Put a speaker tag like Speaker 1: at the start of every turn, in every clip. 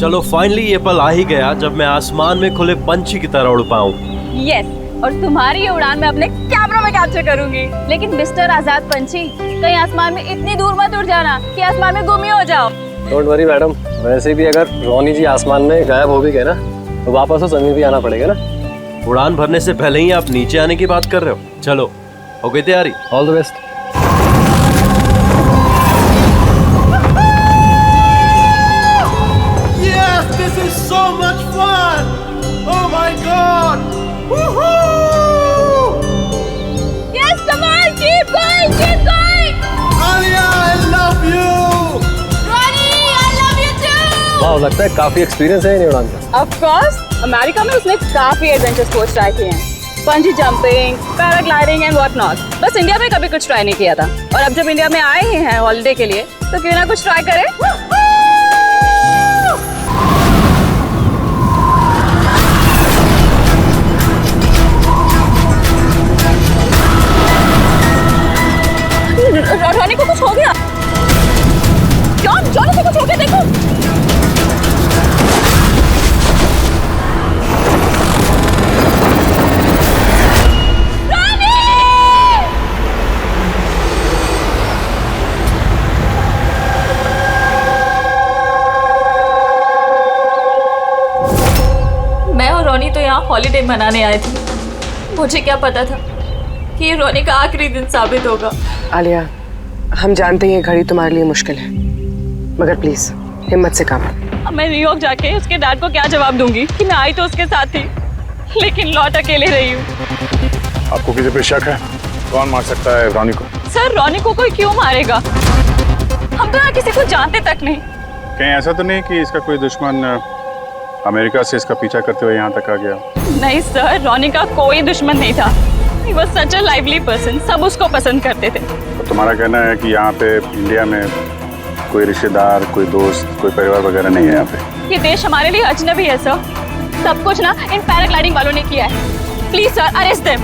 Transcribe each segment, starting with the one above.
Speaker 1: चलो फाइनली ये पल आ ही गया जब मैं आसमान में खुले पंछी की तरह उड़ पाऊं।
Speaker 2: यस, और तुम्हारी ये उड़ान मैं अपने कैमरा में कैप्चर करूंगी। लेकिन मिस्टर आजाद पंछी, कहीं आसमान में इतनी दूर मत उड़ जाना कि आसमान में गुम ही हो जाओ।
Speaker 3: डोंट वरी मैडम, वैसे भी अगर रोनी जी आसमान में गायब हो भी गए ना तो वापस तो जमीन भी आना पड़ेगा ना।
Speaker 1: उड़ान भरने से पहले ही आप नीचे आने की बात कर रहे हो। चलो हो गई तैयारी?
Speaker 3: All the best.
Speaker 1: Yes, this is so much fun! Oh my God! Woohoo!
Speaker 2: Yes, come on, keep going, keep going.
Speaker 1: Alia, I love you!
Speaker 2: Ronnie, I love you too.
Speaker 3: वाह, लगता है काफी एक्सपीरियंस है इन उड़ान का।
Speaker 2: Of course, अमेरिका में उसने काफी एडवेंचर स्पोर्ट्स ट्राई किए हैं, पंजी jumping, paragliding and what not. बस इंडिया में कभी कुछ ट्राई नहीं किया था, और अब जब इंडिया में आए ही हैं हॉलिडे के लिए तो क्यों ना कुछ ट्राई करें। रॉनी को कुछ हो गया। जॉन को कुछ हो गया, देखो। मैं और रॉनी तो यहाँ हॉलिडे मनाने आए थे। मुझे क्या पता था कि ये रॉनी का आखिरी दिन साबित होगा।
Speaker 4: आलिया, हम जानते हैं ये घड़ी तुम्हारे लिए मुश्किल है, मगर प्लीज हिम्मत से काम लो।
Speaker 2: अब मैं न्यूयॉर्क जाके उसके डैड को क्या जवाब दूंगी कि मैं आई तो उसके साथ थी, लेकिन लौट अकेले रही हूँ।
Speaker 5: आपको किसी पे शक है? कौन मार सकता है रॉनी को?
Speaker 2: सर, रॉनी को कोई क्यों मारेगा? हम तो यहाँ किसी को जानते तक नहीं।
Speaker 5: कहीं ऐसा तो नहीं कि इसका कोई दुश्मन अमेरिका से इसका पीछा करते हुए यहाँ तक आ गया?
Speaker 2: नहीं सर, रॉनी का कोई दुश्मन नहीं था। He was such a lively person, सब उसको पसंद करते थे।
Speaker 5: तो तुम्हारा कहना है कि यहाँ पे इंडिया में कोई रिश्तेदार, कोई दोस्त, कोई परिवार वगैरह नहीं है यहाँ पे?
Speaker 2: ये देश हमारे लिए अजनबी है सर। सब कुछ ना इन पैराग्लाइडिंग वालों ने किया है। Please sir, arrest them.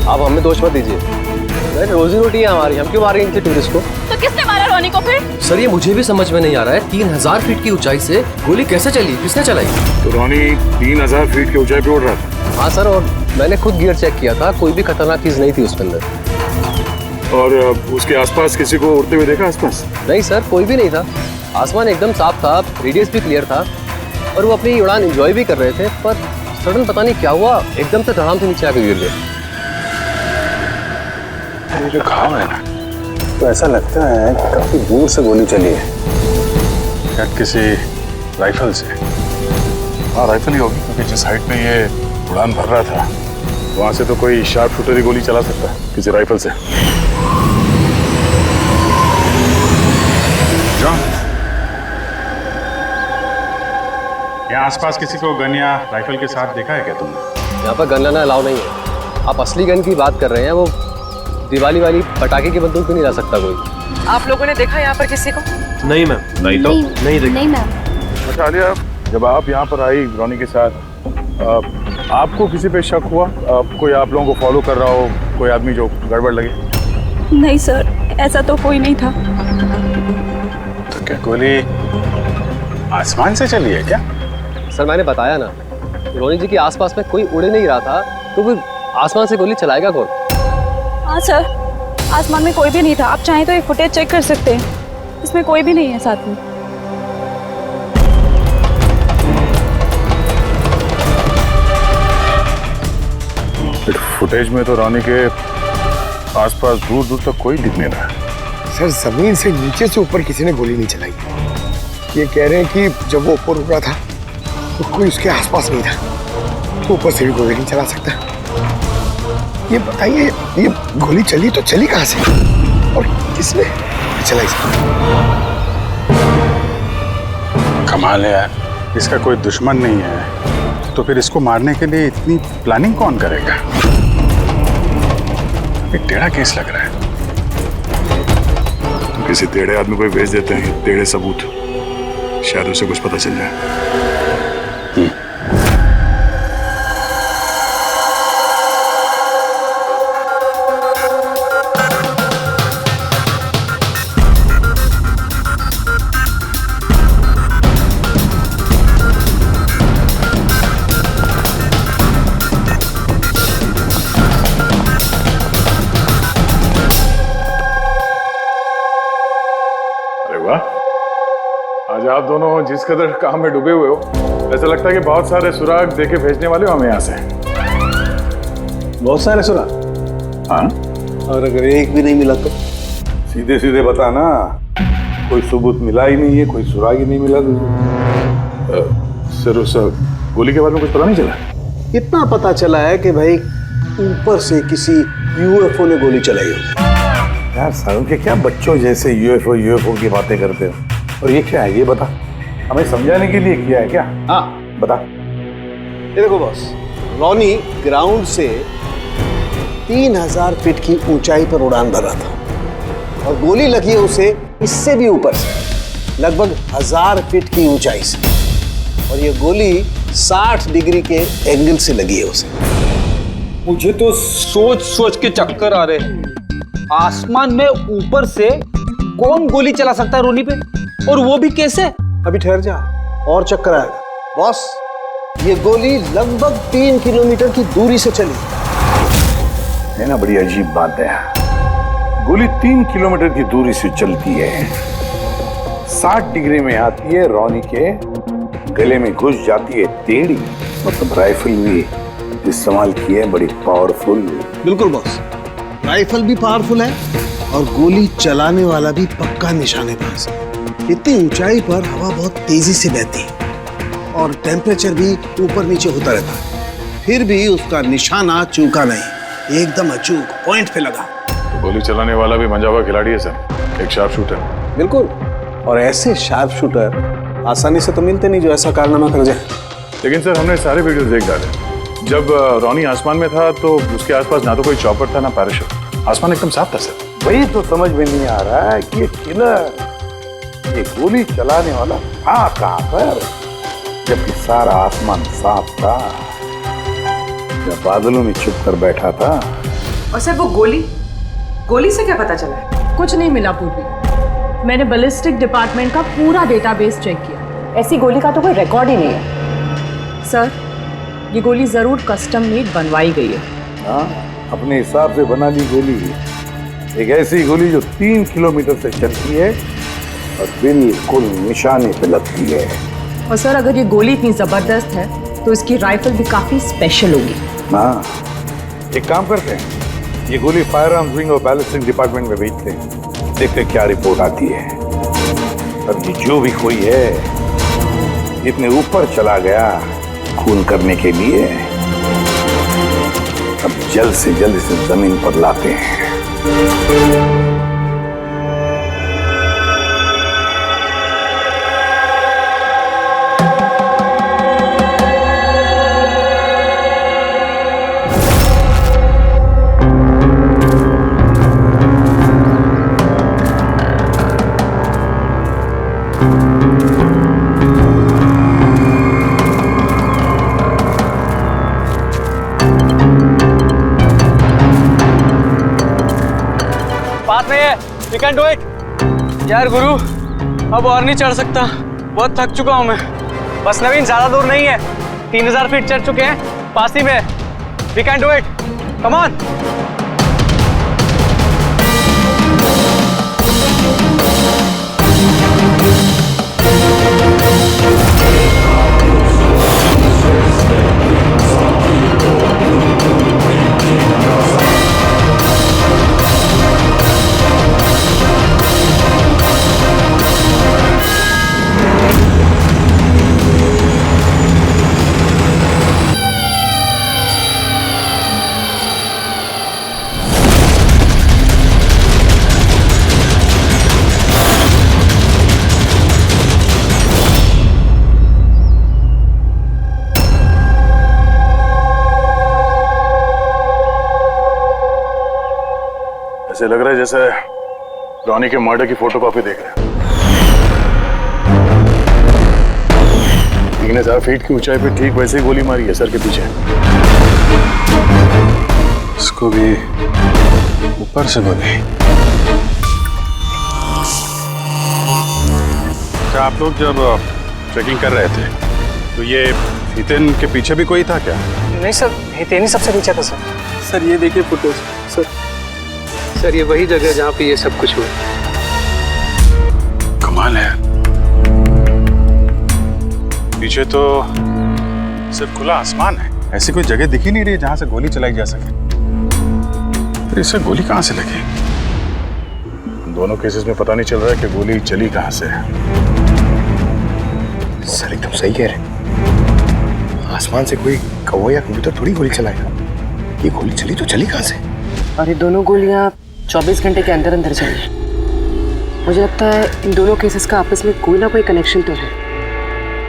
Speaker 3: आप हमें दोष मत दीजिए, रोजी रोटी है हमारी, हम क्यों मारेंगे किसी टूरिस्ट को?
Speaker 2: तो किसने मारा रॉनी को फिर?
Speaker 3: सर ये मुझे भी समझ में नहीं आ रहा है, 3000 फीट की ऊंचाई से गोली कैसे चली, किसने चलाई?
Speaker 5: तो रॉनी 3000 फीट की ऊंचाई पे उड़ रहा था?
Speaker 3: हाँ सर, और मैंने खुद गियर चेक किया था, कोई भी खतरनाक चीज नहीं थी उसके अंदर।
Speaker 5: और उसके आसपास किसी को उड़ते हुए देखा आसपास?
Speaker 3: नहीं सर, कोई भी नहीं था। आसमान एकदम साफ था, रेडियस भी क्लियर था, और वो अपनी उड़ान एंजॉय भी कर रहे थे। पर सडन पता नहीं क्या हुआ, एकदम से धड़ाम से नीचे आके गिर गए।
Speaker 5: ये जो घाव है ना, तो ऐसा लगता है कि काफी दूर से गोली चली है, शायद किसी राइफल से। हाँ, राइफल ही होगी, क्योंकि जिस हाइट पे ये उड़ान भर रहा था वहां से तो कोई शार्प शूटर ही गोली चला सकता है किसी राइफल से। जॉन, यहाँ आसपास किसी को गन या राइफल के साथ देखा है क्या तुमने?
Speaker 3: यहाँ पर गन लेना अलाउ नहीं है। आप असली गन की बात कर रहे हैं, वो दिवाली वाली पटाखे की बंदूक भी नहीं ला सकता कोई।
Speaker 4: आप लोगों ने देखा यहाँ पर किसी को?
Speaker 1: नहीं मैम।
Speaker 5: नहीं तो
Speaker 1: नहीं देखा।
Speaker 6: नहीं मैम।
Speaker 5: अच्छा आलिया, जब आप यहाँ पर आई रॉनी के साथ, आपको किसी पे शक हुआ? कोई आप लोगों को फॉलो कर रहा हो, कोई आदमी जो गड़बड़ लगे?
Speaker 2: नहीं सर, ऐसा तो कोई नहीं था।
Speaker 5: तो क्या गोली आसमान से चली है क्या?
Speaker 3: सर मैंने बताया ना, रोनी जी के आसपास में कोई उड़ नहीं रहा था, तो फिर आसमान से गोली चलाएगा कौन?
Speaker 2: हाँ सर, आसमान में कोई भी नहीं था। आप चाहें तो ये फुटेज चेक कर सकते हैं, इसमें कोई भी नहीं है साथ में।
Speaker 5: फुटेज में तो रॉनी के आसपास दूर दूर तक कोई दिख नहीं रहा है।
Speaker 7: सर जमीन से नीचे से ऊपर किसी ने गोली नहीं चलाई। ये कह रहे हैं कि जब वो ऊपर रुका था तो कोई उसके आसपास नहीं था, तो ऊपर से भी गोली नहीं चला सकता। ये बताइए, ये गोली चली तो चली कहाँ से और किसने चलाई?
Speaker 5: कमाल है यार, इसका कोई दुश्मन नहीं है तो फिर इसको मारने के लिए इतनी प्लानिंग कौन करेगा? एक टेढ़ा केस लग रहा है। तो किसी टेढ़े आदमी को भेज देते हैं टेढ़े सबूत, शायद उसे कुछ पता चल जाए। आज आप दोनों जिस कदर काम में डूबे हुए हो, ऐसा लगता है कि बहुत सारे सुराग देके भेजने वाले हो हमें यहाँ से।
Speaker 6: बहुत सारे सुना।
Speaker 5: हाँ,
Speaker 6: और अगर एक भी नहीं मिला तो?
Speaker 8: सीधे सीधे बता ना, कोई सबूत मिला ही नहीं है, कोई सुराग ही नहीं मिला तुझे।
Speaker 5: सर उस गोली के बारे में कुछ पता नहीं चला?
Speaker 6: इतना पता चला है कि भाई ऊपर से किसी यूएफओ ने गोली चलाई हो।
Speaker 8: यार सालों के क्या बच्चों जैसे यूएफओ की बातें करते हो, और ये क्या है ये बता, हमें समझाने के लिए किया है क्या?
Speaker 6: हाँ
Speaker 8: बता।
Speaker 6: ये देखो बॉस, रॉनी ग्राउंड से 3000 फीट की ऊंचाई पर उड़ान भर रहा था और गोली लगी है उसे इससे भी ऊपर से, लगभग 1000 फीट की ऊंचाई से, और ये गोली 60 डिग्री के एंगल से लगी है उसे।
Speaker 9: मुझे तो सोच सोच के चक्कर आ रहे हैं। आसमान में ऊपर से कौन गोली चला सकता है रोनी पे, और वो भी कैसे?
Speaker 6: अभी ठहर जा, और चक्कर आएगा। बॉस, ये गोली लगभग 3 किलोमीटर की दूरी से चली
Speaker 8: है ना, बड़ी अजीब बात है। गोली 3 किलोमीटर की दूरी से चलती है, 60 डिग्री में आती है, रॉनी के गले में घुस जाती है टेढ़ी, मतलब राइफल भी इस्तेमाल की है, बड़ी पावरफुल।
Speaker 6: बिल्कुल बॉस, राइफल भी पावरफुल है और गोली चलाने वाला भी पक्का निशानेबाज। इतनी ऊंचाई पर हवा बहुत तेजी से बहती है और टेम्परेचर भी ऊपर नीचे होता रहता है, फिर भी उसका निशाना चूका नहीं, एकदम अचूक पॉइंट पे लगा।
Speaker 5: तो गोली चलाने वाला भी मंजा हुआ खिलाड़ी है सर, एक शार्प शूटर।
Speaker 6: बिल्कुल, और ऐसे शार्प शूटर आसानी से तो मिलते नहीं जो ऐसा कारनामा कर जाए।
Speaker 5: लेकिन सर हमने सारे वीडियोस देख डाले। जब रॉनी आसमान में था तो उसके आसपास ना तो कोई चॉपर था ना पैराशूट, आसमान एकदम साफ था सर।
Speaker 8: वही तो समझ में नहीं आ रहा है कि ये किलर, ये गोली चलाने वाला था कहाँ पर, जबकि सारा आसमान साफ था, जब बादलों में छुप कर बैठा था।
Speaker 4: और सर वो गोली से क्या पता चला है?
Speaker 10: कुछ नहीं मिला पूर्वी। मैंने बैलिस्टिक डिपार्टमेंट का पूरा डेटाबेस चेक किया।
Speaker 4: ऐसी गोली का तो कोई रिकॉर्ड ही नहीं है।
Speaker 10: सर, ये गोली जरूर कस्टम मेड बनवाई गई है।
Speaker 8: हाँ, अपने हिसाब से बना ली गोली, एक ऐसी गोली जो 3 किलोमीटर से चलती है और बिल्कुल निशाने पे लगती है।
Speaker 10: और सर, अगर ये गोली इतनी जबरदस्त है तो इसकी राइफल भी काफी स्पेशल होगी।
Speaker 8: हाँ, एक काम करते हैं, ये गोली फायर आर्म्स विंग और बैलिस्टिक डिपार्टमेंट में भेजते हैं, देखते क्या रिपोर्ट आती है। अब ये जो भी कोई है इतने ऊपर चला गया खून करने के लिए, अब जल्द से जल्द इसे जमीन पर लाते हैं।
Speaker 9: You can do it. यार गुरु, अब और नहीं चढ़ सकता, बहुत थक चुका हूँ मैं। बस नवीन, ज्यादा दूर नहीं है, 3000 फीट चढ़ चुके हैं, पास ही में। We can do it. Come on.
Speaker 5: ऐसे लग रहा है जैसे रॉनी के मर्डर की फोटोकॉपी देख रहे हैं। 3000 फीट की ऊंचाई पे ठीक वैसे ही गोली मारी है सर के पीछे। इसको भी ऊपर से गोली। क्या आप लोग जब ट्रैकिंग कर रहे थे तो ये हितेन के पीछे भी कोई था क्या?
Speaker 9: नहीं सर, हितेन ही सबसे पीछे था सर। सर ये देखिए फुटेज। सर ये वही जगह जहाँ पे ये सब कुछ हुआ।
Speaker 5: कमाल है। पीछे तो सिर्फ खुला आसमान है, ऐसी कोई जगह दिख ही नहीं रही जहां से गोली चलाई जा सके। तो इसे गोली कहां से लगी? दोनों केसेस में पता नहीं चल रहा है कि गोली चली कहां से है।
Speaker 7: सर एकदम सही कह रहे। आसमान से कोई कौवा या कबूतर थोड़ी गोली चलाएगा। ये गोली चली तो चली कहां से?
Speaker 4: और ये दोनों गोलियां 24 घंटे के अंदर अंदर चली। मुझे लगता है इन दोनों केसेस का आपस में कोई ना कोई कनेक्शन तो है।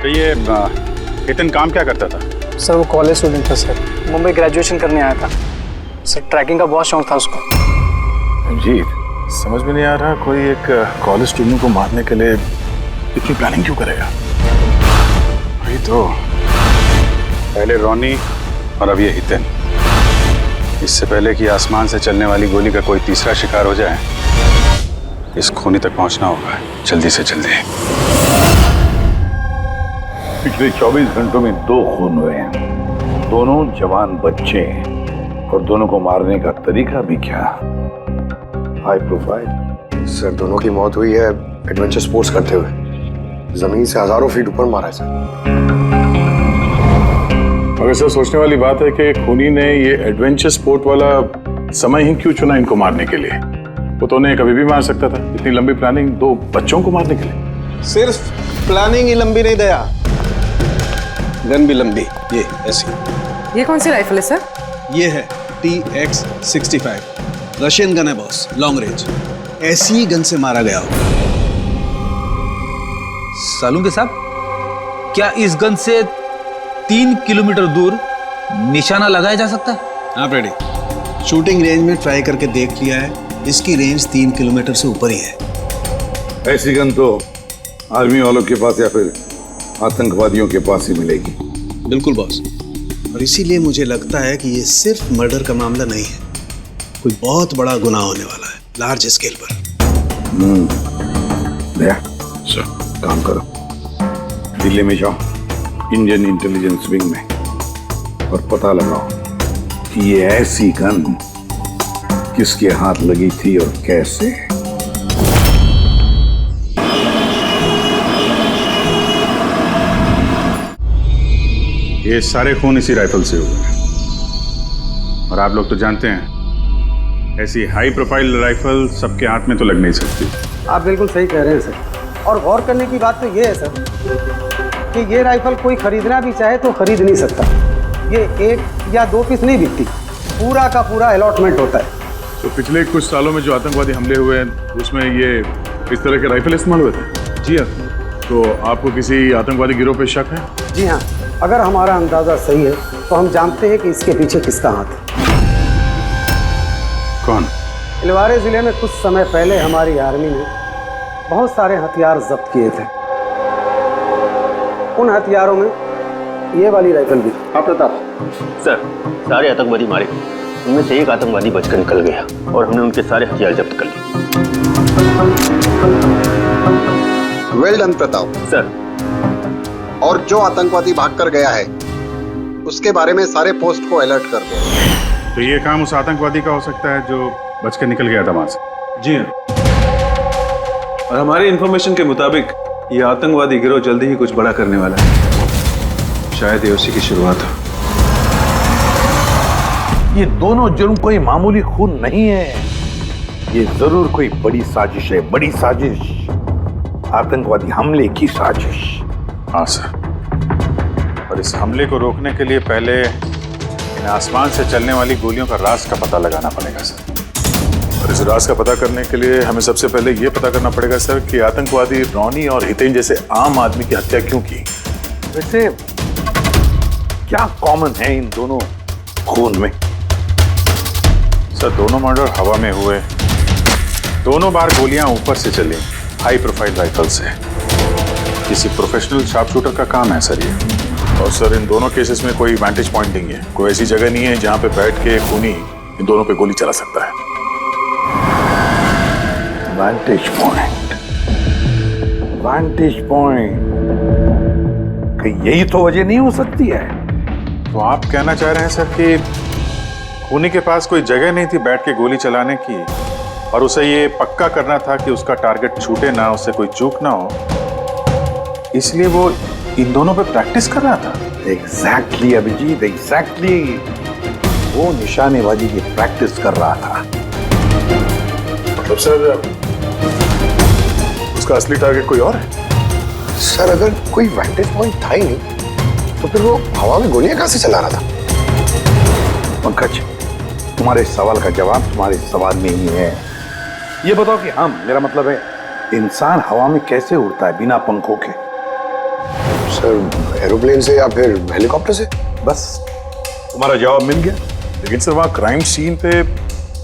Speaker 5: तो ये हितन काम क्या करता था?
Speaker 9: सर वो कॉलेज स्टूडेंट था सर, मुंबई ग्रेजुएशन करने आया था सर। ट्रैकिंग का बहुत शौक था उसको।
Speaker 5: जी, समझ में नहीं आ रहा कोई एक कॉलेज स्टूडेंट को मारने के लिए इतनी प्लानिंग क्यों करेगा? वही तो, पहले रॉनी और अब ये हितन। इससे पहले कि आसमान से चलने वाली गोली का कोई तीसरा शिकार हो जाए, इस खूनी तक पहुंचना होगा जल्दी से जल्दी।
Speaker 8: पिछले 24 घंटों में 2 खून हुए हैं, दोनों जवान बच्चे हैं, और दोनों को मारने का तरीका भी क्या हाई प्रोफाइल।
Speaker 7: सर दोनों की मौत हुई है एडवेंचर स्पोर्ट्स करते हुए। जमीन से हजारों फीट ऊपर मारा है सर।
Speaker 5: मगर सर सोचने वाली बात है कि खूनी ने ये एडवेंचर स्पोर्ट वाला समय ही क्यों चुना इनको मारने के लिए? वो तो उन्हें कभी भी मार सकता था। इतनी लंबी प्लानिंग 2 बच्चों को मारने के लिए।
Speaker 6: सिर्फ प्लानिंग ही लंबी नहीं दया, गन भी लंबी। ये ऐसी।
Speaker 4: ये कौन सी राइफल है सर?
Speaker 6: ये है TX-65, रशियन गन है बॉस, लॉन्ग रेंज। ऐसी ही गन से मारा गया होगा।
Speaker 1: सालुंके साहब, क्या इस गन से 3 किलोमीटर दूर निशाना लगाया जा सकता है?
Speaker 6: हाँ फ्रेडी, शूटिंग रेंज में ट्राई करके देख लिया है, इसकी रेंज 3 किलोमीटर से ऊपर ही है।
Speaker 8: ऐसी गन तो आर्मी वालों के पास या फिर आतंकवादियों के पास ही मिलेगी।
Speaker 6: बिल्कुल बॉस, और इसीलिए मुझे लगता है कि ये सिर्फ मर्डर का मामला नहीं है, कोई बहुत बड़ा गुनाह होने वाला है, लार्ज स्केल पर।
Speaker 8: दया, सर काम करो, दिल्ली में जाओ इंडियन इंटेलिजेंस विंग में और पता लगाओ कि ये ऐसी गन किसके हाथ लगी थी और कैसे।
Speaker 5: ये सारे खून इसी राइफल से हुए, और आप लोग तो जानते हैं ऐसी हाई प्रोफाइल राइफल सबके हाथ में तो लग नहीं सकती।
Speaker 11: आप बिल्कुल सही कह रहे हैं सर, और गौर करने की बात तो ये है सर कि ये राइफल कोई खरीदना भी चाहे तो खरीद नहीं सकता। ये 1 या 2 पीस नहीं बिकती, पूरा का पूरा अलॉटमेंट होता है।
Speaker 5: तो पिछले कुछ सालों में जो आतंकवादी हमले हुए हैं उसमें ये इस तरह के राइफल इस्तेमाल हुए थे? जी हाँ। तो आपको किसी आतंकवादी गिरोह पे शक है?
Speaker 11: जी हाँ, अगर हमारा अंदाजा सही है तो हम जानते हैं कि इसके पीछे किसका हाथ है।
Speaker 5: कौन?
Speaker 11: इलवारे जिले में कुछ समय पहले हमारी आर्मी ने बहुत सारे हथियार जब्त किए थे। उन हथियारों में ये वाली राइफल भी। हाँ प्रताप
Speaker 3: सर, सारे आतंकवादी मारे, उनमें से एक आतंकवादी बचकर निकल गया और हमने उनके सारे हथियार जब्त कर लिए।
Speaker 12: Well done Pratap
Speaker 3: sir.
Speaker 12: और जो आतंकवादी भागकर गया है उसके बारे में सारे पोस्ट को अलर्ट कर दो।
Speaker 5: तो ये काम उस आतंकवादी का हो सकता है जो बचकर निकल गया था वहां से?
Speaker 13: जी हाँ, और हमारी इंफॉर्मेशन के मुताबिक ये आतंकवादी गिरोह जल्दी ही कुछ बड़ा करने वाला है। शायद ये उसी की शुरुआत हो।
Speaker 8: ये दोनों जुर्म कोई मामूली खून नहीं है, ये जरूर कोई बड़ी साजिश है, बड़ी साजिश, आतंकवादी हमले की साजिश।
Speaker 5: हाँ सर, और इस हमले को रोकने के लिए पहले इन आसमान से चलने वाली गोलियों का राज का पता लगाना पड़ेगा सर। और इस राज का पता करने के लिए हमें सबसे पहले ये पता करना पड़ेगा सर कि आतंकवादी रॉनी और हितेन जैसे आम आदमी की हत्या क्यों की।
Speaker 8: वैसे क्या कॉमन है इन दोनों खून में?
Speaker 5: सर, दोनों मर्डर हवा में हुए, दोनों बार गोलियां ऊपर से चली, हाई प्रोफाइल राइफल से। किसी प्रोफेशनल शार्प शूटर का काम है सर ये। और सर, इन दोनों केसेस में कोई वैंटेज पॉइंट नहीं है, कोई ऐसी जगह नहीं है जहां पे बैठ के खूनी इन दोनों पे गोली चला सकता है।
Speaker 8: वैंटेज पॉइंट, वैंटेज पॉइंट, कहीं यही तो वजह नहीं हो सकती है?
Speaker 5: तो आप कहना चाह रहे हैं सर कि खूनी के पास कोई जगह नहीं थी बैठ के गोली चलाने की, और उसे ये पक्का करना था कि उसका टारगेट छूटे ना, उससे कोई चूक ना हो, इसलिए वो इन दोनों पे प्रैक्टिस कर रहा था।
Speaker 8: Exactly Abhijeet, exactly. वो निशानेबाजी की प्रैक्टिस कर रहा था।
Speaker 5: मतलब सर उसका असली टारगेट कोई और है?
Speaker 7: सर अगर कोई वैंटेज पॉइंट था ही नहीं तो फिर वो हवा में गोलियां कहां से चला रहा था?
Speaker 8: पंकज, तुम्हारे सवाल का जवाब तुम्हारे सवाल में ही है। ये बताओ कि मेरा मतलब है, इंसान हवा में कैसे उड़ता है बिना पंखों के?
Speaker 7: सर एरोप्लेन से या फिर हेलीकॉप्टर से।
Speaker 8: बस तुम्हारा जवाब मिल गया।
Speaker 5: लेकिन सर वहाँ क्राइम सीन पे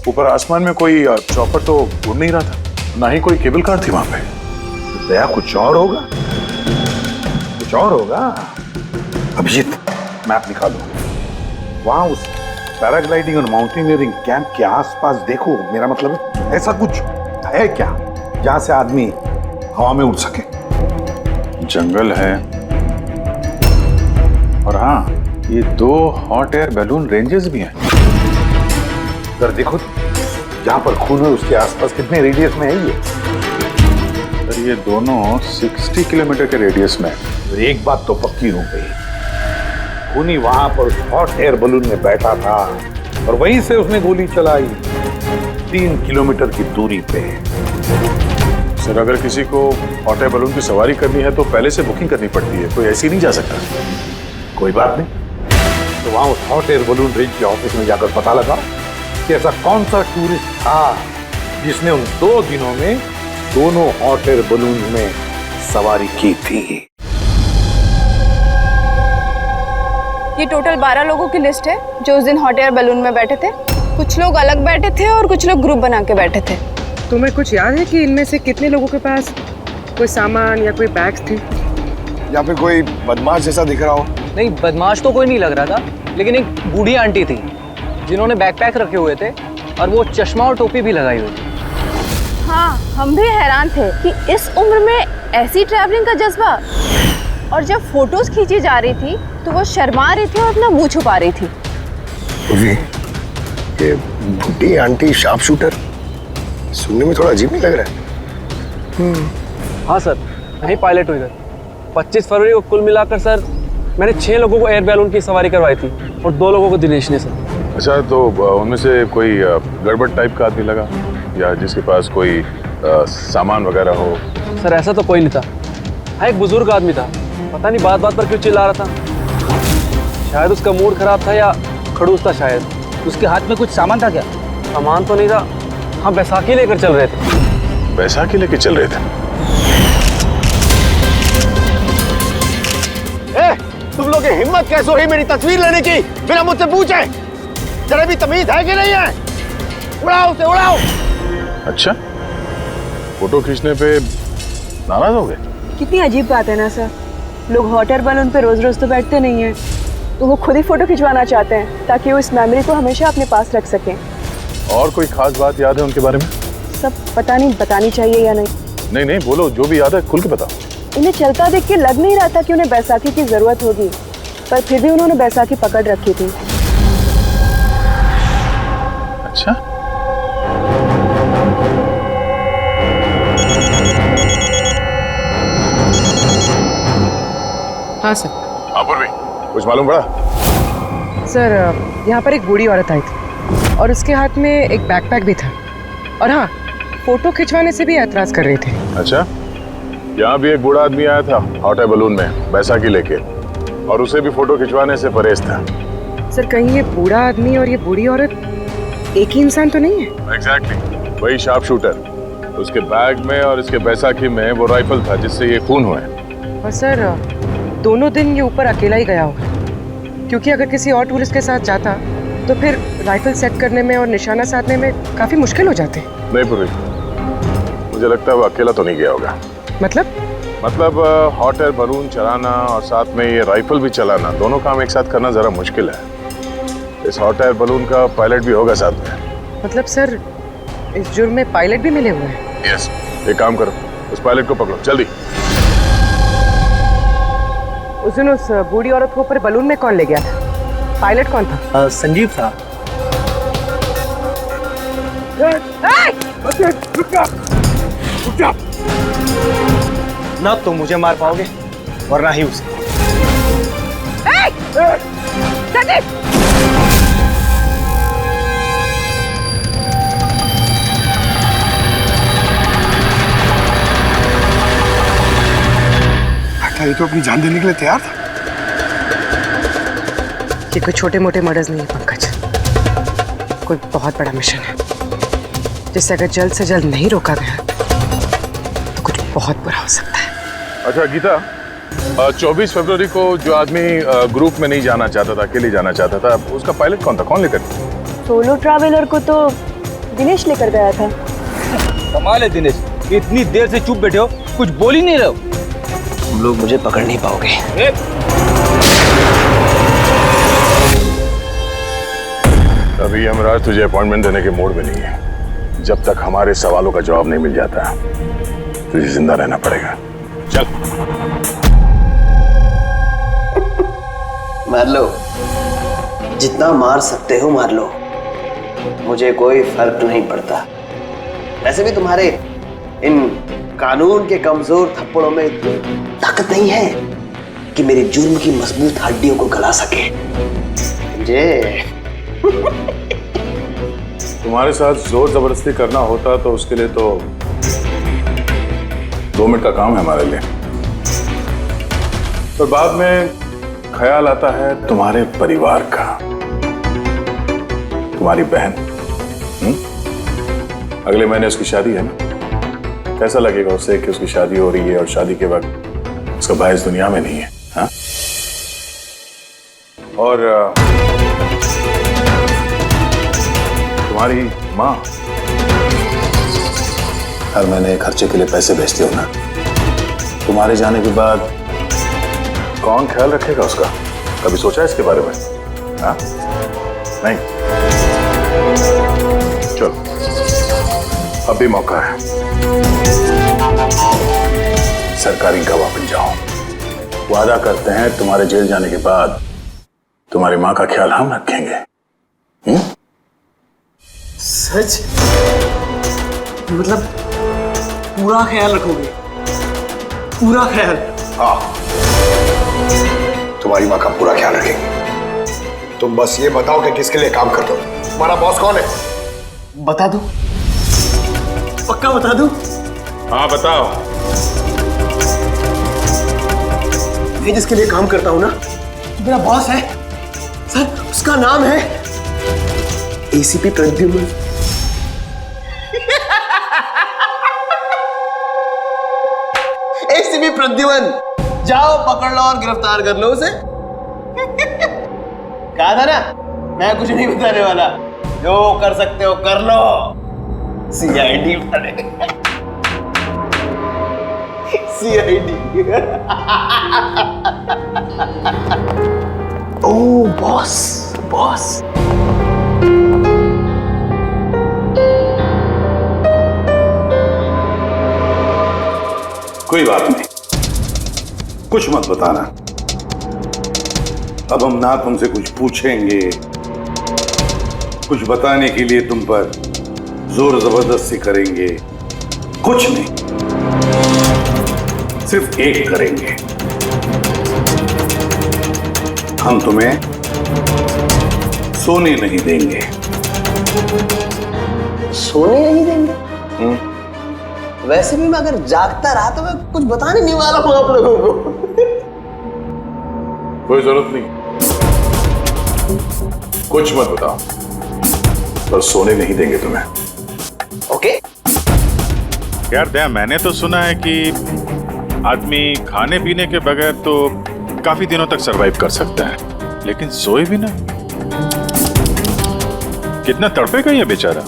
Speaker 5: ऊपर आसमान में कोई चॉपर तो उड़ नहीं रहा था, ना ही कोई केबल कार थी वहां पे।
Speaker 8: दया कुछ और होगा, कुछ और होगा। अभिजीत, मैप निकालो। वहां उस पैराग्लाइडिंग और माउंटेनियरिंग कैंप के आसपास देखो। मेरा मतलब है ऐसा कुछ है क्या जहां से आदमी हवा में उड़ सके?
Speaker 5: जंगल है, और हाँ, ये 2 हॉट एयर बैलून रेंजेस भी हैं।
Speaker 8: सर देखो, जहां पर खून है उसके आसपास कितने रेडियस में है ये?
Speaker 5: सर ये दोनों 60 किलोमीटर के रेडियस में।
Speaker 8: तो एक बात तो पक्की हो गई, खूनी वहां पर हॉट एयर बलून में बैठा था और वहीं से उसने गोली चलाई 3 किलोमीटर की दूरी पे।
Speaker 5: सर अगर किसी को हॉट एयर बलून की सवारी करनी है तो पहले से बुकिंग करनी पड़ती है, कोई ऐसे ही नहीं जा सकता।
Speaker 8: कोई बात नहीं, तो वहां उस हॉट एयर बलून रेंज के ऑफिस में जाकर पता लगा कि ऐसा कौन सा टूरिस्ट था जिसने उन 2 दिनों में दोनों हॉट एयर बलून में सवारी की थी।
Speaker 2: ये टोटल 12 लोगों की लिस्ट है जो उस दिन हॉट एयर बलून में बैठे थे। कुछ लोग अलग बैठे थे और कुछ लोग ग्रुप बना के बैठे थे।
Speaker 4: तुम्हें कुछ याद है कि इनमें से कितने लोगों के पास कोई सामान या कोई बैग्स थे?
Speaker 7: या फिर कोई बदमाश जैसा दिख रहा हो?
Speaker 9: नहीं, बदमाश तो कोई नहीं लग रहा था, लेकिन एक बूढ़ी आंटी थी जिन्होंने बैकपैक रखे हुए थे और वो चश्मा और टोपी भी लगाई हुई थी।
Speaker 2: हाँ, हम भी हैरान थे कि इस उम्र में ऐसी ट्रैवलिंग का जज्बा। और जब फोटोज खींची जा रही थी तो वो शर्मा रही थी और अपना मुंह छुपा रही थी।
Speaker 7: ये बुढ़ी आंटी शार्प शूटर सुनने में थोड़ा अजीब नहीं लग रहा है?
Speaker 9: हाँ सर, मैं ही पायलट हूँ इधर। 25 फरवरी को कुल मिलाकर सर मैंने 6 लोगों को एयर बैलून की सवारी करवाई थी और 2 लोगों को दिनेश ने सर।
Speaker 5: अच्छा, तो उनमें से कोई गड़बड़ टाइप का आदमी लगा या जिसके पास कोई सामान वगैरह हो?
Speaker 9: सर ऐसा तो कोई नहीं था। हाँ, एक बुजुर्ग आदमी था, पता नहीं बात बात पर क्यों चिल्ला रहा था। शायद उसका मूड खराब था या खड़ूस था शायद।
Speaker 1: उसके हाथ में कुछ सामान था क्या?
Speaker 9: सामान तो नहीं था। हाँ, बैसाखी लेकर चल रहे थे।
Speaker 5: बैसाखी लेकर चल रहे थे?
Speaker 7: तुम लोग की हिम्मत कैसे हुई मेरी तस्वीर लेने की बिना मुझसे पूछे? जरा भी तमीज है कि नहीं है? उड़ाओ उसे, उड़ाओ।
Speaker 5: अच्छा, फोटो खींचने पे नाराज हो गए?
Speaker 2: कितनी अजीब बात है ना सर। लोग हॉट एयर बलून पे रोज रोज तो बैठते नहीं हैं, तो वो खुद ही फोटो खिंचवाना चाहते हैं ताकि वो इस मेमोरी को हमेशा अपने पास रख सकें।
Speaker 5: और कोई खास बात याद है उनके बारे में?
Speaker 2: सब पता नहीं बतानी चाहिए या नहीं।
Speaker 5: नहीं नहीं, बोलो, जो भी याद है खुल के बताओ।
Speaker 2: इन्हें चलता देख के लग नहीं रहा था कि उन्हें बैसाखी की जरूरत होगी, पर फिर भी उन्होंने बैसाखी पकड़ रखी थी।
Speaker 5: अच्छा,
Speaker 4: हाँ सर।
Speaker 5: हाँ पूर्वी, कुछ मालूम पड़ा?
Speaker 4: सर यहाँ पर एक बूढ़ी औरत आई थी और उसके हाथ में एक बैकपैक भी था। और हाँ, फोटो खिंचवाने से भी ऐतराज कर रहे थे।
Speaker 5: अच्छा, यहाँ भी एक बूढ़ा आदमी आया था हॉट एयर बलून में बैसाखी लेके, और उसे भी फोटो खिंचवाने से परहेज था।
Speaker 4: सर कहीं ये बूढ़ा आदमी और ये बूढ़ी औरत एक ही इंसान तो नहीं है?
Speaker 5: एग्जैक्टली, वही शार्प शूटर। उसके बैग में और इसके बैसाखी में वो राइफल था जिससे ये खून हुए।
Speaker 4: और सर दोनों दिन ये ऊपर अकेला ही गया होगा, क्योंकि अगर किसी और टूरिस्ट के साथ जाता तो फिर राइफल सेट करने में और निशाना साधने में काफी मुश्किल हो जाते।
Speaker 5: नहीं पूरी, मुझे लगता है वो अकेला तो नहीं गया होगा। मतलब हॉट एयर बलून चलाना और साथ में ये राइफल भी चलाना, दोनों काम एक साथ करना जरा मुश्किल है। इस हॉट एयर बलून का पायलट भी होगा साथ में।
Speaker 4: मतलब सर इस जुर्म में पायलट भी मिले हुए हैं?
Speaker 5: यस, एक काम करो, उस पायलट को पकड़ो जल्दी।
Speaker 4: उस दिन उस बूढ़ी औरत को ऊपर बलून में कौन ले गया था? पायलट कौन था?
Speaker 9: संजीव था। ना तुम मुझे मार पाओगे और ना ही उसे।
Speaker 7: ये तो अपनी जान देने के लिए तैयार था।
Speaker 4: ये कोई छोटे मोटे मर्डर्स नहीं है पंकज, कोई बहुत बड़ा मिशन है जिसे अगर जल्द से जल्द नहीं रोका गया तो कुछ बहुत बुरा हो सकता है।
Speaker 5: अच्छा गीता, 24 फरवरी को जो आदमी ग्रुप में नहीं जाना चाहता था, अकेले जाना चाहता था, उसका पायलट कौन था? कौन लेकर?
Speaker 2: सोलो ट्रैवलर को तो दिनेश लेकर गया था।
Speaker 1: कमाल है दिनेश, इतनी देर से चुप बैठे हो, कुछ बोल ही नहीं रहे हो।
Speaker 3: तुम लोग मुझे पकड़ नहीं पाओगे।
Speaker 5: अभी यमराज तुझे अपॉइंटमेंट देने के मूड में नहीं है। जब तक हमारे सवालों का जवाब नहीं मिल जाता तुझे जिंदा रहना पड़ेगा। चल।
Speaker 3: मार लो, जितना मार सकते हो मार लो, मुझे कोई फर्क नहीं पड़ता। वैसे भी तुम्हारे इन कानून के कमजोर थप्पड़ों में इतनी ताकत नहीं है कि मेरे जुर्म की मजबूत हड्डियों को गला सके। समझे?
Speaker 5: तुम्हारे साथ जोर जबरदस्ती करना होता तो उसके लिए तो 2 मिनट का काम है हमारे लिए, पर बाद में ख्याल आता है तुम्हारे परिवार का, तुम्हारी बहन। अगले महीने उसकी शादी है ना? कैसा लगेगा उससे कि उसकी शादी हो रही है और शादी के वक्त उसका भाई इस दुनिया में नहीं है? हाँ? और तुम्हारी माँ हर महीने खर्चे के लिए पैसे भेजती हो ना, तुम्हारे जाने के बाद कौन ख्याल रखेगा उसका? कभी सोचा है इसके बारे में? हाँ? नहीं? चलो, अभी मौका है, सरकारी गवाह बन जाओ। वादा करते हैं तुम्हारे जेल जाने के बाद तुम्हारी माँ का ख्याल हम रखेंगे।
Speaker 9: सच? मतलब पूरा ख्याल रखोगे? पूरा ख्याल?
Speaker 7: हाँ, तुम्हारी माँ का पूरा ख्याल रखेंगे। तुम बस ये बताओ कि किसके लिए काम करते हो? तुम्हारा बॉस कौन है?
Speaker 9: बता दो, पक्का बता दो?
Speaker 5: हाँ बताओ।
Speaker 9: मैं जिसके लिए काम करता हूं ना, मेरा बॉस है सर, उसका नाम है एसीपी प्रद्युम्न। एसीपी प्रद्युम्न, जाओ पकड़ लो और गिरफ्तार कर लो उसे। कहा था ना, मैं कुछ नहीं बताने वाला, जो कर सकते हो कर लो। सीआईडी वाले, सीआईडी। ओ बॉस, बॉस।
Speaker 8: कोई बात नहीं, कुछ मत बताना। अब हम ना तुमसे कुछ पूछेंगे, कुछ बताने के लिए तुम पर जोर जबरदस्ती करेंगे, कुछ नहीं, सिर्फ एक करेंगे, हम तुम्हें सोने नहीं देंगे।
Speaker 3: सोने नहीं देंगे? वैसे भी मैं अगर जागता रहा तो मैं कुछ बताने नहीं वाला हूं आप लोगों को।
Speaker 5: कोई जरूरत नहीं, कुछ मत बताओ, पर सोने नहीं देंगे तुम्हें।
Speaker 3: ओके?
Speaker 14: यार दया, मैंने तो सुना है कि आदमी खाने पीने के बगैर तो काफी दिनों तक सरवाइव कर सकता है, लेकिन सोए भी ना? कितना तड़पेगा ये बेचारा।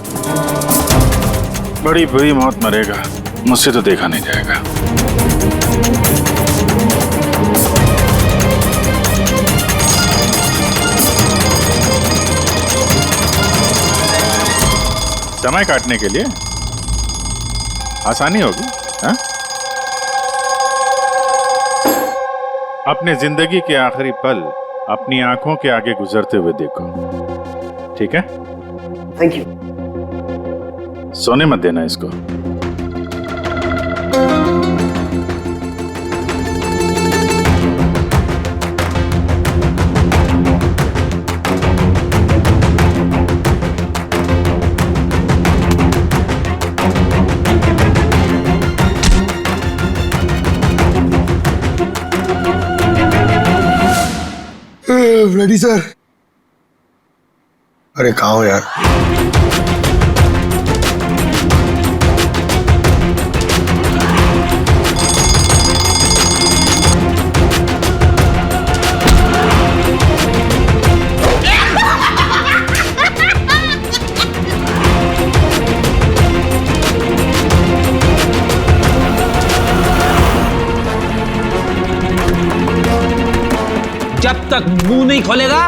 Speaker 14: बड़ी बुरी मौत मरेगा, मुझसे तो देखा नहीं जाएगा। समय काटने के लिए आसानी होगी। हाँ? अपने जिंदगी के आखिरी पल अपनी आंखों के आगे गुजरते हुए देखो, ठीक है?
Speaker 3: Thank you.
Speaker 14: सोने मत देना इसको।
Speaker 7: Ready sir. अरे कहाँ हो यार?
Speaker 1: जब तक मुंह नहीं खोलेगा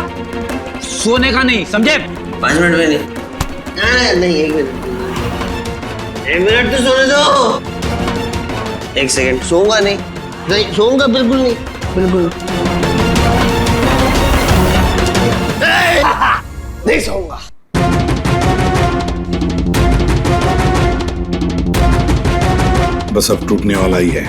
Speaker 1: सोने का नहीं, समझे?
Speaker 3: 5 मिनट में नहीं, नहीं 1 मिनट, 1 मिनट तो सोने दो। 1 सेकंड, सोऊंगा नहीं, नहीं सोऊंगा बिल्कुल नहीं, बिल्कुल नहीं सोऊंगा।
Speaker 8: बस अब टूटने वाला ही है।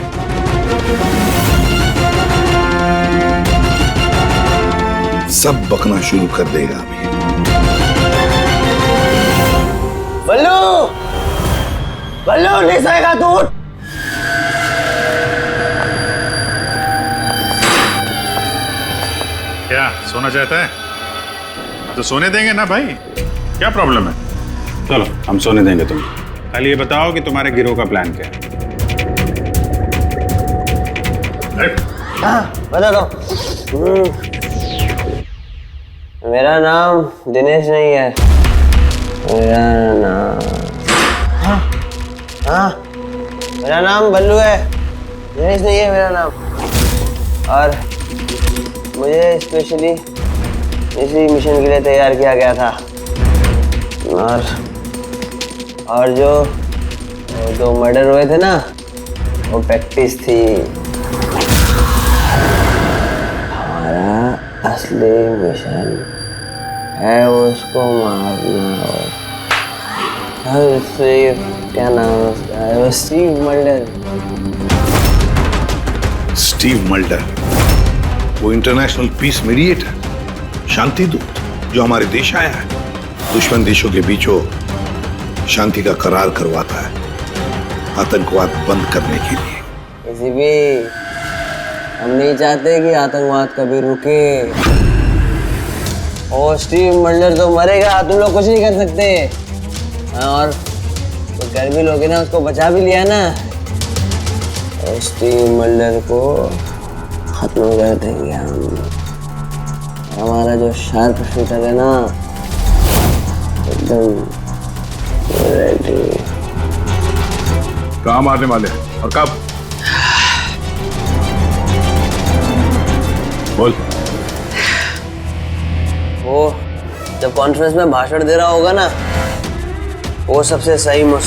Speaker 8: सब बकना शुरू कर देगा अभी।
Speaker 3: बल्लू, बल्लू नहीं सोएगा तू?
Speaker 14: क्या सोना चाहता है? तो सोने देंगे ना भाई, क्या प्रॉब्लम है?
Speaker 5: चलो हम सोने देंगे तुम्हें। खाली ये बताओ कि तुम्हारे गिरोह का प्लान क्या है?
Speaker 3: हाँ बता दो। मेरा नाम दिनेश नहीं है, मेरा नाम मेरा नाम बल्लू है, दिनेश नहीं है मेरा नाम। और मुझे स्पेशली इसी मिशन के लिए तैयार किया गया था। और जो 2 मर्डर हुए थे ना, वो प्रैक्टिस थी। हमारा असली मिशन है उसको मारना। और स्टीव, क्या नाम है उसका? वो स्टीव मल्डर।
Speaker 8: स्टीव मल्डर, वो इंटरनेशनल पीस मीडिएटर, शांति दूत जो हमारे देश आया है, दुश्मन देशों के बीच वो शांति का करार करवाता है, आतंकवाद बंद करने के लिए।
Speaker 3: इसी भी हम नहीं चाहते कि आतंकवाद कभी रुके। और स्टीव मल्डर तो मरेगा, तुम लोग कुछ नहीं कर सकते। और तो कर भी लोगे ना, उसको बचा भी लिया ना, और स्टीव मल्डर को खत्म कर देंगे हम। हमारा जो शार्प शूटर है ना, एकदम रेडी।
Speaker 5: कहाँ मारने वाले हैं और कब? बोल।
Speaker 3: वो जब कॉन्फ्रेंस में भाषण दे रहा होगा ना, वो सबसे सही वही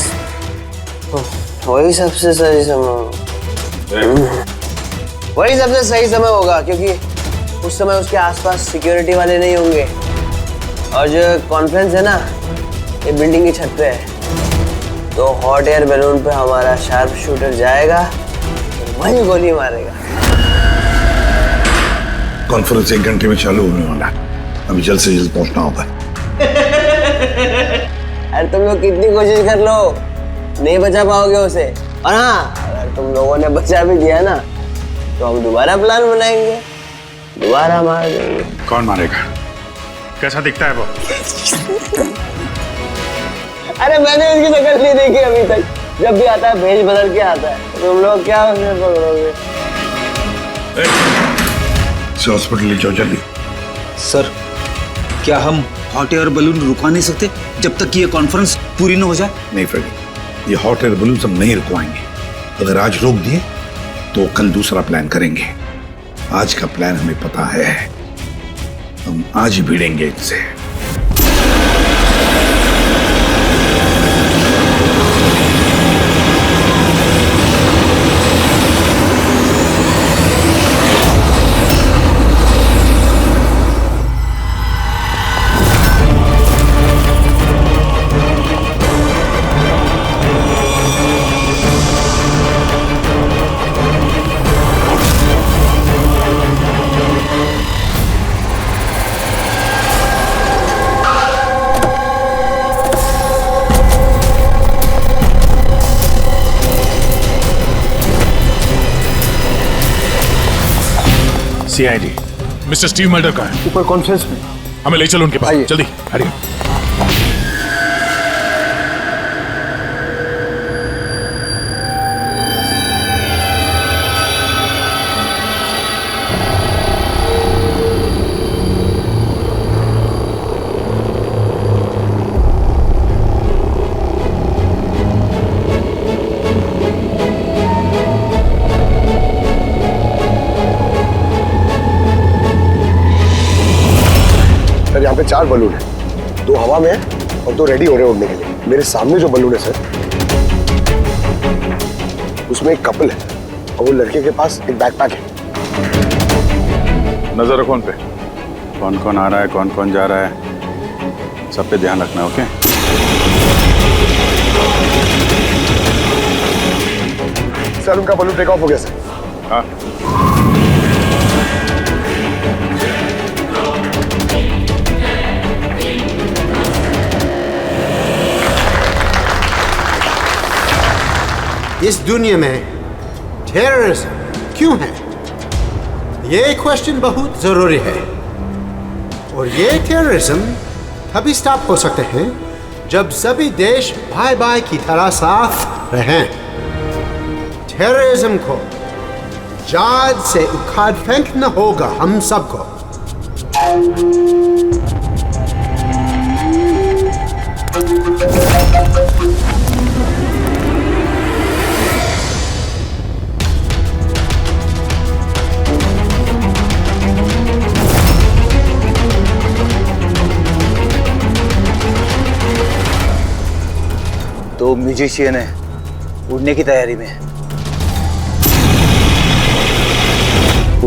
Speaker 3: सबसे सही समय, वही सबसे सही समय होगा, क्योंकि उस समय उसके आसपास सिक्योरिटी वाले नहीं होंगे। और जो कॉन्फ्रेंस है ना, ये बिल्डिंग की छत पे है, तो हॉट एयर बैलून पे हमारा शार्प शूटर जाएगा, वही गोली मारेगा।
Speaker 8: कॉन्फ्रेंस 1 घंटे में चालू होने वाला है, अभी जल्द से जल्द पहुंचना होगा।
Speaker 3: अरे तुम लोग कितनी कोशिश कर लो, नहीं बचा पाओगे उसे। और हाँ, अगर तुम लोगों ने बचा भी दिया ना, तो हम दोबारा प्लान बनाएंगे, दोबारा मार देंगे।
Speaker 14: कौन मारेगा? कैसा दिखता है वो?
Speaker 3: अरे मैंने उसकी शक्ल नहीं देखी अभी तक, जब भी आता है भेज बदल के आता है। तुम लोग क्या उसमें पकड़ोगे?
Speaker 8: हॉस्पिटल ले जाओ जल्दी।
Speaker 1: सर, क्या हम हॉट एयर बलून रुकवा नहीं सकते जब तक ये कॉन्फ्रेंस पूरी न हो जाए?
Speaker 8: नहीं फ्रेडी, ये हॉट एयर बलून हम नहीं रुकवाएंगे। अगर आज रोक दिए तो कल दूसरा प्लान करेंगे। आज का प्लान हमें पता है, हम आज ही भिड़ेंगे इनसे।
Speaker 14: सीआईडी,
Speaker 15: मिस्टर स्टीव मल्डर का है?
Speaker 7: ऊपर कॉन्फ्रेंस में।
Speaker 15: हमें ले चलो उनके पास, जल्दी हरिए।
Speaker 7: सर यहाँ पे 4 बलून है, 2 हवा में है और 2 रेडी हो रहे हैं उड़ने के लिए। मेरे सामने जो बलून है सर, उसमें एक कपल है और वो लड़के के पास एक बैकपैक है।
Speaker 14: नजर रखो उन पे, कौन कौन आ रहा है, कौन कौन जा रहा है, सब पे ध्यान रखना। ओके
Speaker 7: सर उनका बलून टेक ऑफ हो गया सर।
Speaker 14: हाँ
Speaker 11: इस दुनिया में टेररिज्म क्यों है, ये क्वेश्चन बहुत जरूरी है। और ये टेररिज्म तभी स्टॉप हो सकते हैं जब सभी देश भाई भाई की तरह साथ रहें। टेररिज्म को जड़ से उखाड़ फेंकना होगा हम सबको।
Speaker 1: तो म्यूजिशियन है, उड़ने की तैयारी में है।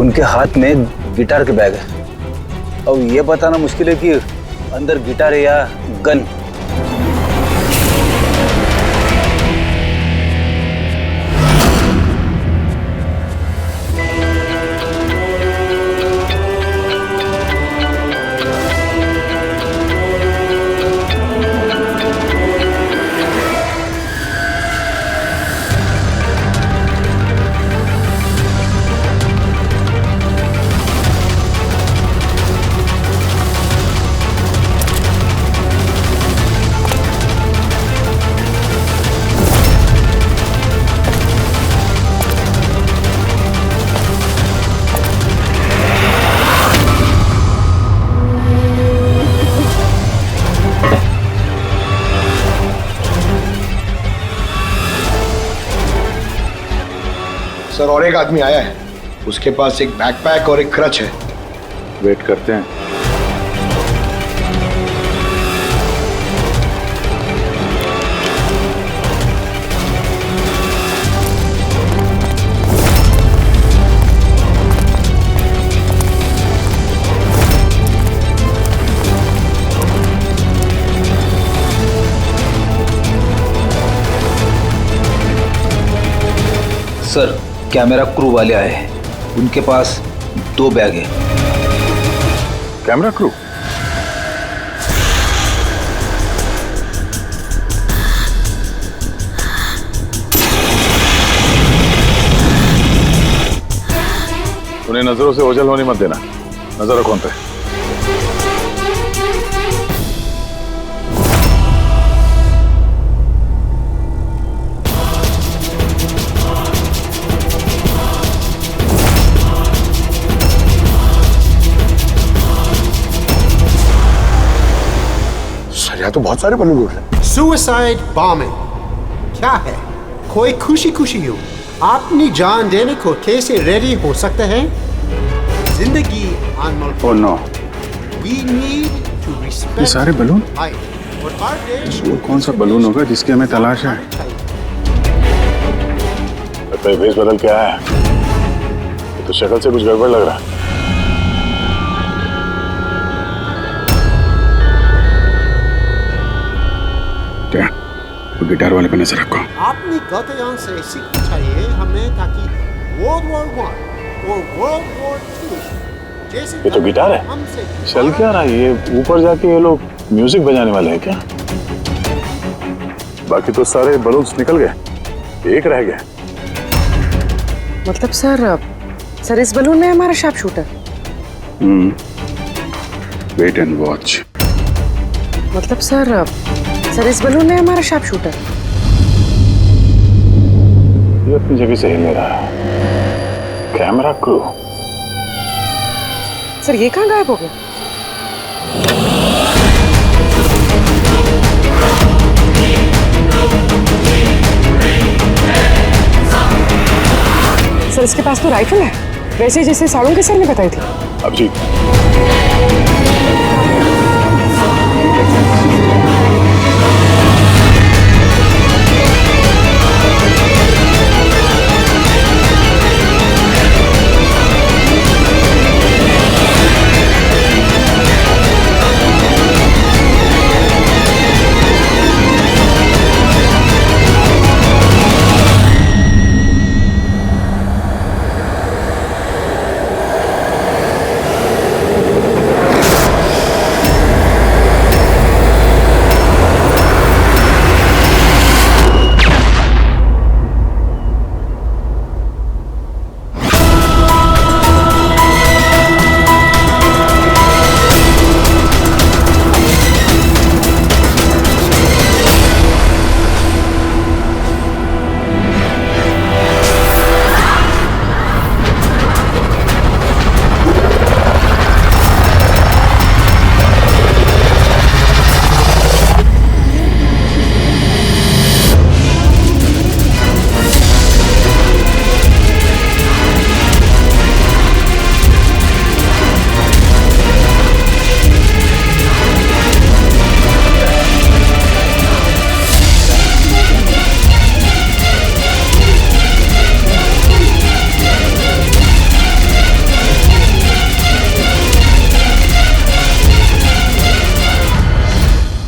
Speaker 1: उनके हाथ में गिटार के बैग है। अब ये बताना मुश्किल है कि अंदर गिटार है या गन।
Speaker 7: सर और एक आदमी आया है, उसके पास एक बैकपैक और एक क्रच है।
Speaker 14: वेट करते हैं।
Speaker 1: सर कैमरा क्रू वाले आए हैं, उनके पास 2 बैग है।
Speaker 14: Camera crew? उन्हें नजरों से ओझल होने मत देना, नजर रखो उन पे।
Speaker 7: यहाँ तो बहुत सारे बलून उड़ रहे हैं।
Speaker 11: सुसाइड बॉम्बिंग क्या है? कोई खुशी खुशी हो अपनी जान देने को कैसे रेडी हो सकते हैं? जिंदगी अनमोल।
Speaker 14: Oh no,
Speaker 11: We need to respect
Speaker 14: ये सारे बलून?
Speaker 11: life। और हर देश
Speaker 14: वो कौन सा बलून होगा जिसकी हमें तलाश है? लगता है भेष बदल के आया है। ये तो शक्ल से कुछ गड़बड़ लग रहा है। क्या? वो गिटार वाले पे नजर रखो।
Speaker 11: अपनी गलतियों से सीखना चाहिए हमें, ताकि World War I और World War II जैसे
Speaker 14: ये तो गिटार है। चल क्या रहा है ये? ऊपर जाके ये लोग म्यूजिक बजाने वाले हैं क्या? बाकी तो सारे बलून्स निकल गए, एक रह गया।
Speaker 4: मतलब सर इस बलून में हमारा sharp shooter
Speaker 5: wait and watch.
Speaker 4: मतलब सर इस बलून में हमारा शार्प शूटर।
Speaker 5: ये अपनी जगह सही ले रहा है। Camera crew.
Speaker 4: सर ये कहाँ गायब हो गया? सर इसके पास तो राइफल है, वैसे जैसे साड़ों के सर ने बताई थी।
Speaker 5: Abhijeet,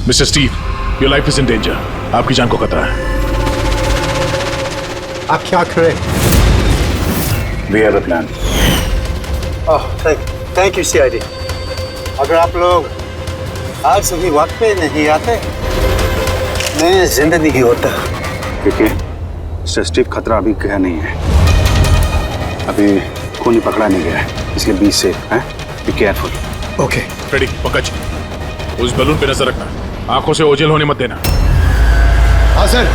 Speaker 15: mister Steve, your life is in danger. आपकी जान को खतरा है।
Speaker 6: आप क्या करें?
Speaker 5: We have a plan.
Speaker 11: Thank you CID. अगर आप लोग आज सभी वक्त पे नहीं आते, मैं जिंदा नहीं होता।
Speaker 5: क्योंकि मिस्टर स्टीव, खतरा अभी गया नहीं है। अभी खून पकड़ा नहीं गया है, इसलिए बी सेफ है। Be careful.
Speaker 15: Okay Freddy, Pankaj, उस बलून पे नजर रखना, आंखों से ओझल होने मत देना।
Speaker 7: हाँ सर,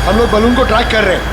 Speaker 7: हम लोग बलून को ट्रैक कर रहे हैं।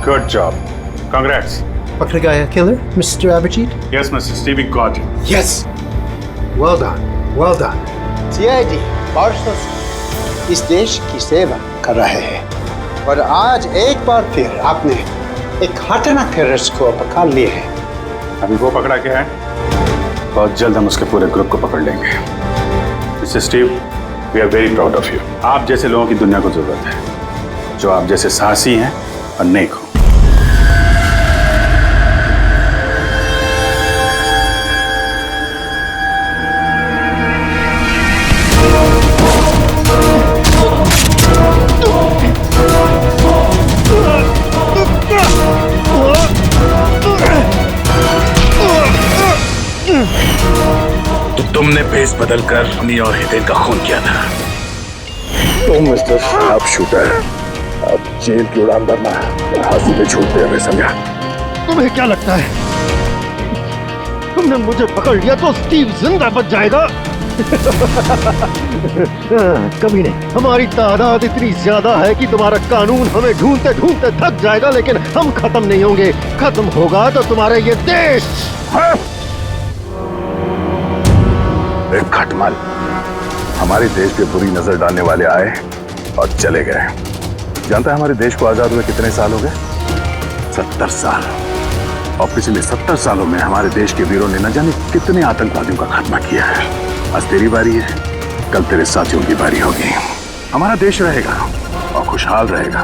Speaker 5: Good job. Congrats.
Speaker 6: पकड़ गया killer, mister Abhijeet?
Speaker 5: Yes, Mr. Steve, we got you.
Speaker 6: Yes. Well done. Well done. CID बरसों से इस देश की सेवा कर रहे हैं और आज एक बार फिर आपने एक खतरनाक टेररिस्ट को पकड़ लिए है।
Speaker 5: अभी वो पकड़ा क्या है? बहुत जल्द हम उसके पूरे ग्रुप को पकड़ लेंगे। Mister Steve, we are very proud of you. आप जैसे लोगों की दुनिया को जरूरत है, जो आप जैसे साहसी हैं और नेक हो।
Speaker 6: Ugh!
Speaker 15: तुमने भेस बदलकर अपनी और हितेन का खून किया था।
Speaker 8: तुम मिस्टर शार्प शूटर अब जेल की उड़ान भरना और फांसी पे छूटते हमें समझा।
Speaker 7: तुम्हें क्या लगता है तुमने मुझे पकड़ लिया तो स्टीव जिंदा बच जाएगा? कभी नहीं। हमारी तादाद इतनी ज्यादा है कि तुम्हारा कानून हमें ढूंढते ढूंढते थक जाएगा, लेकिन हम खत्म नहीं होंगे। खत्म होगा तो तुम्हारा ये देश।
Speaker 8: एक खटमल हमारे देश पे बुरी नजर डालने वाले आए और चले गए। जानता है हमारे देश को आजाद हुए कितने साल हो गए? 70 साल। और पिछले 70 सालों में हमारे देश के वीरों ने न जाने कितने आतंकवादियों का खात्मा किया है। आज तेरी बारी है, कल तेरे साथियों की बारी होगी। हमारा देश रहेगा और खुशहाल रहेगा।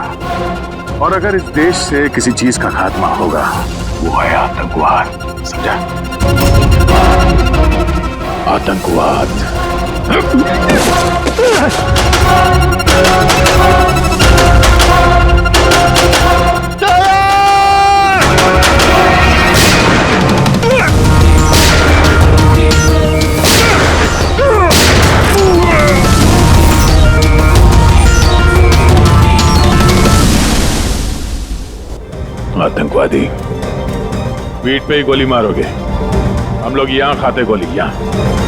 Speaker 8: और अगर इस देश से किसी चीज का खात्मा होगा वो है आतंकवाद। समझा? आतंकवाद।
Speaker 14: आतंकवादी
Speaker 15: पीठ पे ही गोली मारोगे? हम लोग यहाँ खाते गोली यहाँ।